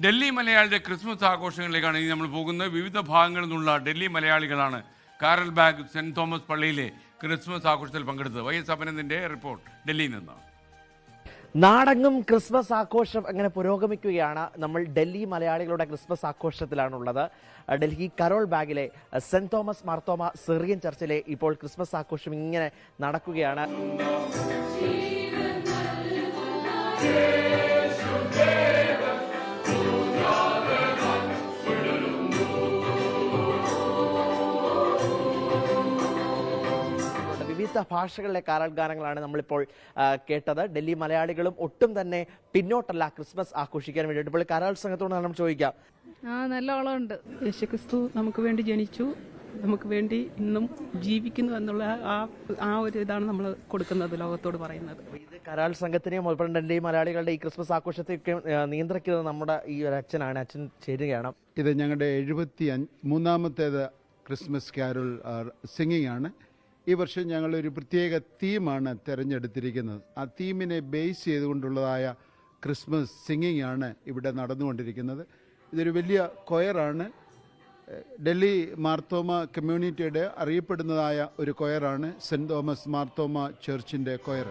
ഡൽഹി മലയാളിയുടെ ക്രിസ്മസ് ആഘോഷങ്ങളിലേക്കാണ് ഇനി നമ്മൾ പോകുന്നത്. വിവിധ ഭാഗങ്ങളിൽ നിന്നുള്ള ഡൽഹി മലയാളികളാണ് കാരൽ ബാഗ് സെന്റ് തോമസ് പള്ളിയിലെ ക്രിസ്മസ് ആഘോഷത്തിൽ പങ്കെടുത്തത്. YS അഭിനന്ദിന്റെ റിപ്പോർട്ട് ഡൽഹിയിൽ നിന്ന്. നാടെങ്ങും ക്രിസ്മസ് ആഘോഷം അങ്ങനെ പുരോഗമിക്കുകയാണ്. നമ്മൾ ഡൽഹി മലയാളികളുടെ ക്രിസ്മസ് ആഘോഷത്തിലാണുള്ളത്. ഡൽഹി കരോൾ ബാഗിലെ സെന്റ് തോമസ് മാർത്തോമ സിറിയൻ ചർച്ചിലെ ഇപ്പോൾ ക്രിസ്മസ് ആഘോഷം ഇങ്ങനെ നടക്കുകയാണ്. വിവിധ ഭാഷകളിലെ കാരൽ ഗാനങ്ങളാണ് നമ്മളിപ്പോൾ കേട്ടത്. ഡൽഹി മലയാളികളും ഒട്ടും തന്നെ പിന്നോട്ടല്ല ക്രിസ്മസ് ആഘോഷിക്കാൻ വേണ്ടിയിട്ട്. ഇപ്പോൾ കാരൽ സംഘത്തോട് നമ്മൾ ചോദിക്കാം. നല്ല ഓളമുണ്ട്. യേശുക്രിസ്തു നമുക്ക് വേണ്ടി ജനിച്ചു, നമുക്ക് വേണ്ടി ഇന്നും ജീവിക്കുന്നു എന്നുള്ള ആ ഒരു ഇതാണ് നമ്മൾ കൊടുക്കുന്നത്, ലോകത്തോട് പറയുന്നത്. ഇത് കരാൽ സംഘത്തിനെയും ഉൾപ്പെടെ ഡൽഹി മലയാളികളുടെ ഈ ക്രിസ്മസ് ആഘോഷത്തെയൊക്കെ നിയന്ത്രിക്കുന്നത് നമ്മുടെ ഈ ഒരു അച്ഛനാണ്. അച്ഛൻ ചേരുകയാണ്. ഇത് ഞങ്ങളുടെ 73ാമത്തേത് ക്രിസ്മസ് കാരൽ സിംഗിങ് ആണ്. ഈ വർഷം ഞങ്ങളൊരു പ്രത്യേക തീമാണ് തിരഞ്ഞെടുത്തിരിക്കുന്നത്. ആ തീമിനെ ബേസ് ചെയ്തുകൊണ്ടുള്ളതായ ക്രിസ്മസ് സിംഗിങ് ആണ് ഇവിടെ നടന്നുകൊണ്ടിരിക്കുന്നത്. ഇതൊരു വലിയ കൊയറാണ്. ഡൽഹി മാർത്തോമ കമ്മ്യൂണിറ്റിയുടെ അറിയപ്പെടുന്നതായ ഒരു കൊയറാണ് സെന്റ് തോമസ് മാർത്തോമ ചർച്ചിൻ്റെ കൊയർ.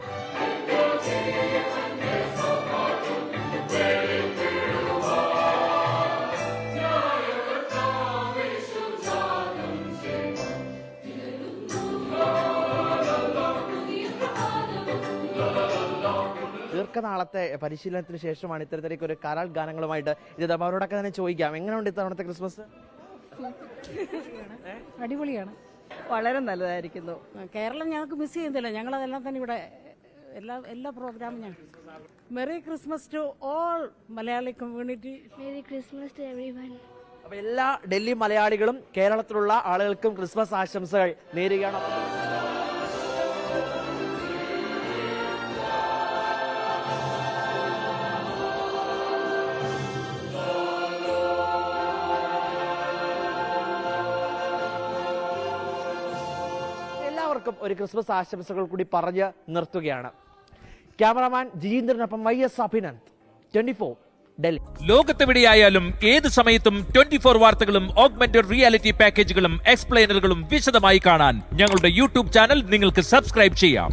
ദീർഘനാളത്തെ പരിശീലനത്തിന് ശേഷമാണ് ഇത്തരത്തിലേക്ക് ഒരു കരാൽ ഗാനങ്ങളുമായിട്ട് ഇത്. അവരോടൊക്കെ തന്നെ ചോദിക്കാം, എങ്ങനെയുണ്ട് ഇത്തവണത്തെ ക്രിസ്മസ്? അടിപൊളിയാണ്, വളരെ നല്ലതായിരിക്കുന്നു. കേരളം ഞങ്ങൾക്ക് മിസ് ചെയ്യുന്നില്ല. ഞങ്ങളതെല്ലാം തന്നെ ഇവിടെ എല്ലാ പ്രോഗ്രാമും ഞങ്ങൾ. Merry Christmas to all Malayali community. Merry Christmas to everyone. അപ്പോൾ എല്ലാ ഡൽഹി മലയാളികളും കേരളത്തിലുള്ള ആളുകൾക്കും ക്രിസ്മസ് ആശംസകൾ നേരുകയാണ്. എല്ലാവർക്കും ഒരു ക്രിസ്മസ് ആശംസകൾ കൂടി പറഞ്ഞ് നിർത്തുകയാണ്. ക്യാമറാമാൻ ജിജീന്ദ്രനൊപ്പം YS അഭിനന്ദ്, 24 ഡൽഹി. ലോകത്തെവിടെയായാലും ഏത് സമയത്തും 24 വാർത്തകളും ഓഗ്മെന്റഡ് റിയാലിറ്റി പാക്കേജുകളും എക്സ്പ്ലെയിനറുകളും വിശദമായി കാണാൻ ഞങ്ങളുടെ YouTube ചാനൽ നിങ്ങൾക്ക് സബ്സ്ക്രൈബ് ചെയ്യാം.